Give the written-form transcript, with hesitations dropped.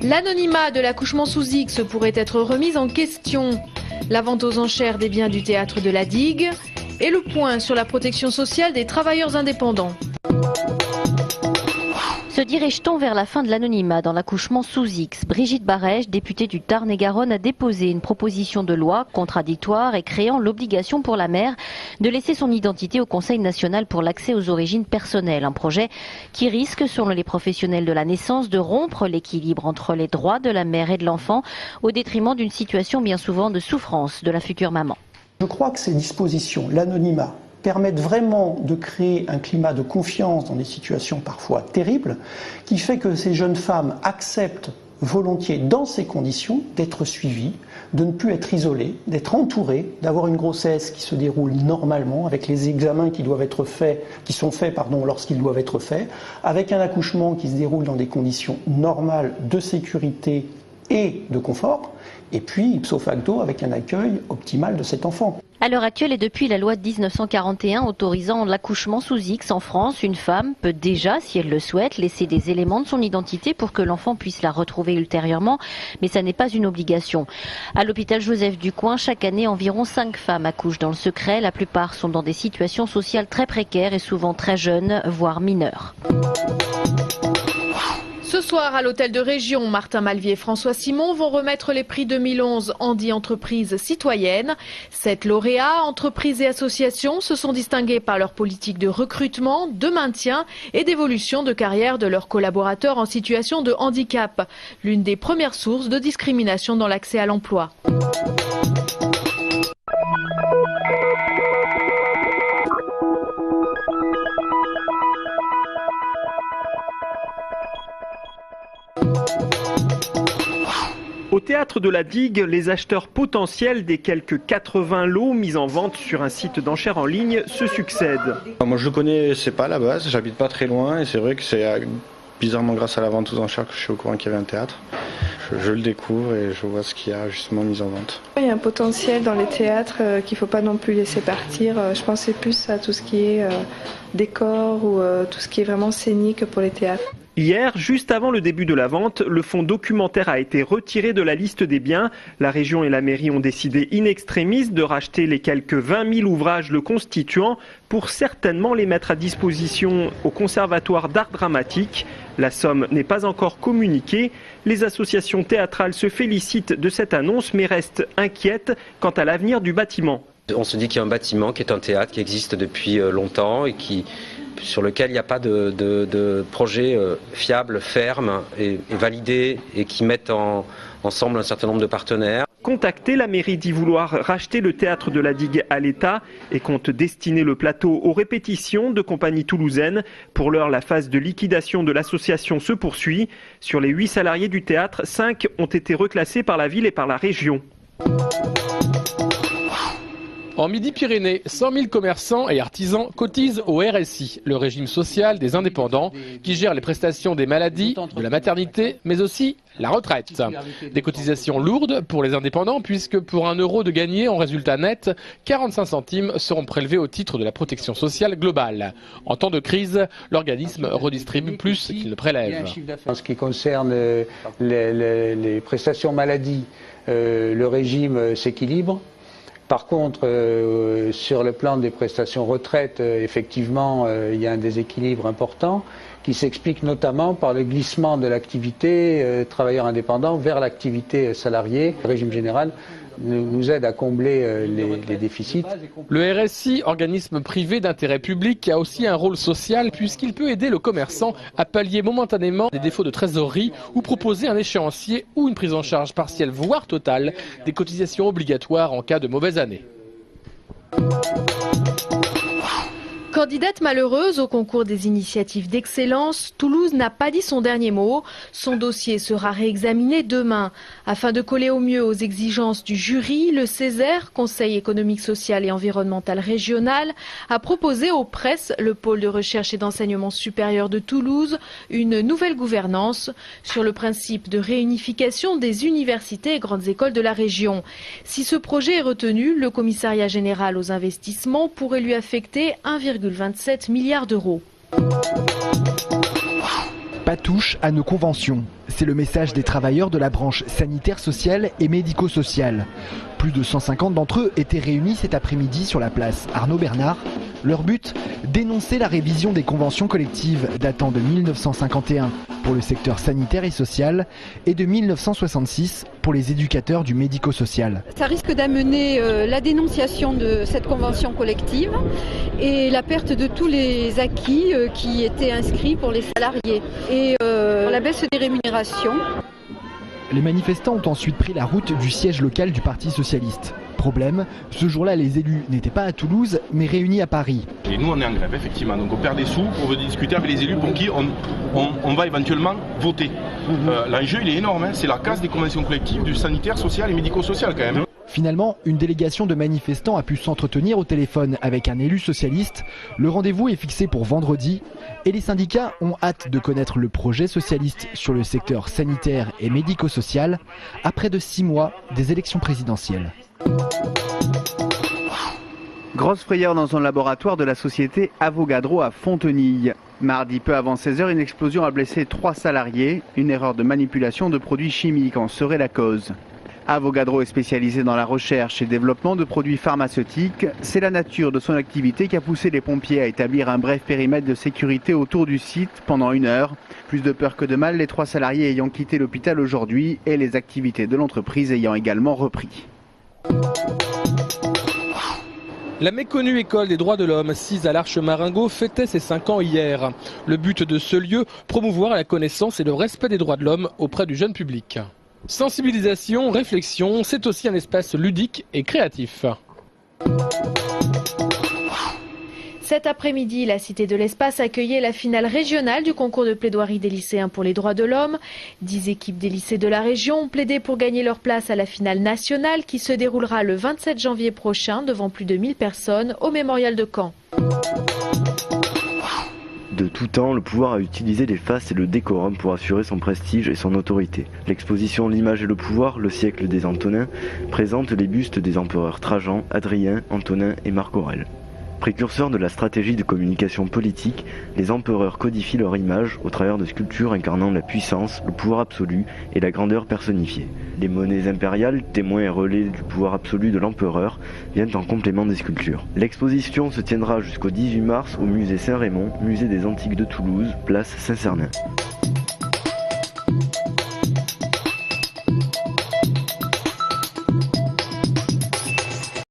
L'anonymat de l'accouchement sous X pourrait être remis en question. La vente aux enchères des biens du théâtre de la Digue et le point sur la protection sociale des travailleurs indépendants. Se dirige-t-on vers la fin de l'anonymat dans l'accouchement sous X? Brigitte Barège, députée du Tarn-et-Garonne, a déposé une proposition de loi contradictoire et créant l'obligation pour la mère de laisser son identité au Conseil national pour l'accès aux origines personnelles. Un projet qui risque, selon les professionnels de la naissance, de rompre l'équilibre entre les droits de la mère et de l'enfant au détriment d'une situation bien souvent de souffrance de la future maman. Je crois que ces dispositions, l'anonymat, permettent vraiment de créer un climat de confiance dans des situations parfois terribles, qui fait que ces jeunes femmes acceptent volontiers, dans ces conditions, d'être suivies, de ne plus être isolées, d'être entourées, d'avoir une grossesse qui se déroule normalement, avec les examens qui sont faits lorsqu'ils doivent être faits, avec un accouchement qui se déroule dans des conditions normales de sécurité et de confort, et puis ipso facto avec un accueil optimal de cet enfant. À l'heure actuelle et depuis la loi de 1941 autorisant l'accouchement sous X en France, une femme peut déjà, si elle le souhaite, laisser des éléments de son identité pour que l'enfant puisse la retrouver ultérieurement, mais ça n'est pas une obligation. À l'hôpital Joseph Ducoing, chaque année, environ 5 femmes accouchent dans le secret. La plupart sont dans des situations sociales très précaires et souvent très jeunes, voire mineures. Ce soir, à l'hôtel de région, Martin Malvier et François Simon vont remettre les prix 2011 Handy Entreprises citoyennes. 7 lauréats, entreprises et associations, se sont distingués par leur politique de recrutement, de maintien et d'évolution de carrière de leurs collaborateurs en situation de handicap, l'une des premières sources de discrimination dans l'accès à l'emploi. Au théâtre de la Digue, les acheteurs potentiels des quelques 80 lots mis en vente sur un site d'enchères en ligne se succèdent. Moi je le connaissais pas à la base, j'habite pas très loin et c'est vrai que c'est bizarrement grâce à la vente aux enchères que je suis au courant qu'il y avait un théâtre. Je le découvre et je vois ce qu'il y a justement mis en vente. Il y a un potentiel dans les théâtres qu'il ne faut pas non plus laisser partir. Je pensais plus à tout ce qui est décor ou tout ce qui est vraiment scénique pour les théâtres. Hier, juste avant le début de la vente, le fonds documentaire a été retiré de la liste des biens. La région et la mairie ont décidé in extremis de racheter les quelques 20 000 ouvrages le constituant pour certainement les mettre à disposition au Conservatoire d'art dramatique. La somme n'est pas encore communiquée. Les associations théâtrales se félicitent de cette annonce mais restent inquiètes quant à l'avenir du bâtiment. On se dit qu'il y a un bâtiment qui est un théâtre qui existe depuis longtemps et sur lequel il n'y a pas de projet fiable, ferme et validé et qui mettent ensemble un certain nombre de partenaires. Contacté, la mairie dit vouloir racheter le théâtre de la Digue à l'État et compte destiner le plateau aux répétitions de compagnies toulousaines. Pour l'heure, la phase de liquidation de l'association se poursuit. Sur les 8 salariés du théâtre, 5 ont été reclassés par la ville et par la région. En Midi-Pyrénées, 100 000 commerçants et artisans cotisent au RSI, le régime social des indépendants, qui gère les prestations des maladies, de la maternité, mais aussi la retraite. Des cotisations lourdes pour les indépendants, puisque pour 1 euro de gagné en résultat net, 45 centimes seront prélevés au titre de la protection sociale globale. En temps de crise, l'organisme redistribue plus qu'il ne prélève. En ce qui concerne les prestations maladie, le régime s'équilibre. Par contre, sur le plan des prestations retraite, effectivement, il y a un déséquilibre important qui s'explique notamment par le glissement de l'activité travailleur indépendant vers l'activité salariée. Le régime général nous aide à combler les déficits. Le RSI, organisme privé d'intérêt public, a aussi un rôle social puisqu'il peut aider le commerçant à pallier momentanément des défauts de trésorerie ou proposer un échéancier ou une prise en charge partielle voire totale des cotisations obligatoires en cas de mauvaise année. Candidate malheureuse au concours des initiatives d'excellence, Toulouse n'a pas dit son dernier mot. Son dossier sera réexaminé demain. Afin de coller au mieux aux exigences du jury, le CESER, Conseil économique, social et environnemental régional, a proposé aux presses, le pôle de recherche et d'enseignement supérieur de Toulouse, une nouvelle gouvernance sur le principe de réunification des universités et grandes écoles de la région. Si ce projet est retenu, le commissariat général aux investissements pourrait lui affecter 1,27 milliard d'euros. pas touche à nos conventions. C'est le message des travailleurs de la branche sanitaire, sociale et médico-sociale. Plus de 150 d'entre eux étaient réunis cet après-midi sur la place Arnaud Bernard. Leur but, dénoncer la révision des conventions collectives datant de 1951 pour le secteur sanitaire et social et de 1966 pour les éducateurs du médico-social. Ça risque d'amener la dénonciation de cette convention collective et la perte de tous les acquis qui étaient inscrits pour les salariés et la baisse des rémunérations. Les manifestants ont ensuite pris la route du siège local du Parti socialiste. Problème, ce jour-là, les élus n'étaient pas à Toulouse, mais réunis à Paris. Et nous, on est en grève, effectivement. Donc on perd des sous pour discuter avec les élus pour qui on va éventuellement voter. L'enjeu, il est énorme. C'est la casse des conventions collectives du sanitaire, social et médico-social, quand même. Finalement, une délégation de manifestants a pu s'entretenir au téléphone avec un élu socialiste. Le rendez-vous est fixé pour vendredi et les syndicats ont hâte de connaître le projet socialiste sur le secteur sanitaire et médico-social après de 6 mois des élections présidentielles. Grosse frayeur dans un laboratoire de la société Avogadro à Fontenille. Mardi, peu avant 16h, une explosion a blessé 3 salariés. Une erreur de manipulation de produits chimiques en serait la cause. Avogadro est spécialisé dans la recherche et développement de produits pharmaceutiques. C'est la nature de son activité qui a poussé les pompiers à établir un bref périmètre de sécurité autour du site pendant 1 heure. Plus de peur que de mal, les 3 salariés ayant quitté l'hôpital aujourd'hui et les activités de l'entreprise ayant également repris. La méconnue école des droits de l'homme, sise à l'Arche Marengo, fêtait ses 5 ans hier. Le but de ce lieu, promouvoir la connaissance et le respect des droits de l'homme auprès du jeune public. Sensibilisation, réflexion, c'est aussi un espace ludique et créatif. Cet après-midi, la Cité de l'Espace accueillait la finale régionale du concours de plaidoirie des lycéens pour les droits de l'homme. 10 équipes des lycées de la région ont plaidé pour gagner leur place à la finale nationale qui se déroulera le 27 janvier prochain devant plus de 1000 personnes au mémorial de Caen. De tout temps, le pouvoir a utilisé les faces et le décorum pour assurer son prestige et son autorité. L'exposition L'image et le pouvoir, le siècle des Antonins, présente les bustes des empereurs Trajan, Adrien, Antonin et Marc Aurèle. Précurseurs de la stratégie de communication politique, les empereurs codifient leur image au travers de sculptures incarnant la puissance, le pouvoir absolu et la grandeur personnifiée. Les monnaies impériales, témoins et relais du pouvoir absolu de l'empereur, viennent en complément des sculptures. L'exposition se tiendra jusqu'au 18 mars au musée Saint-Raymond, musée des Antiques de Toulouse, place Saint-Cernin.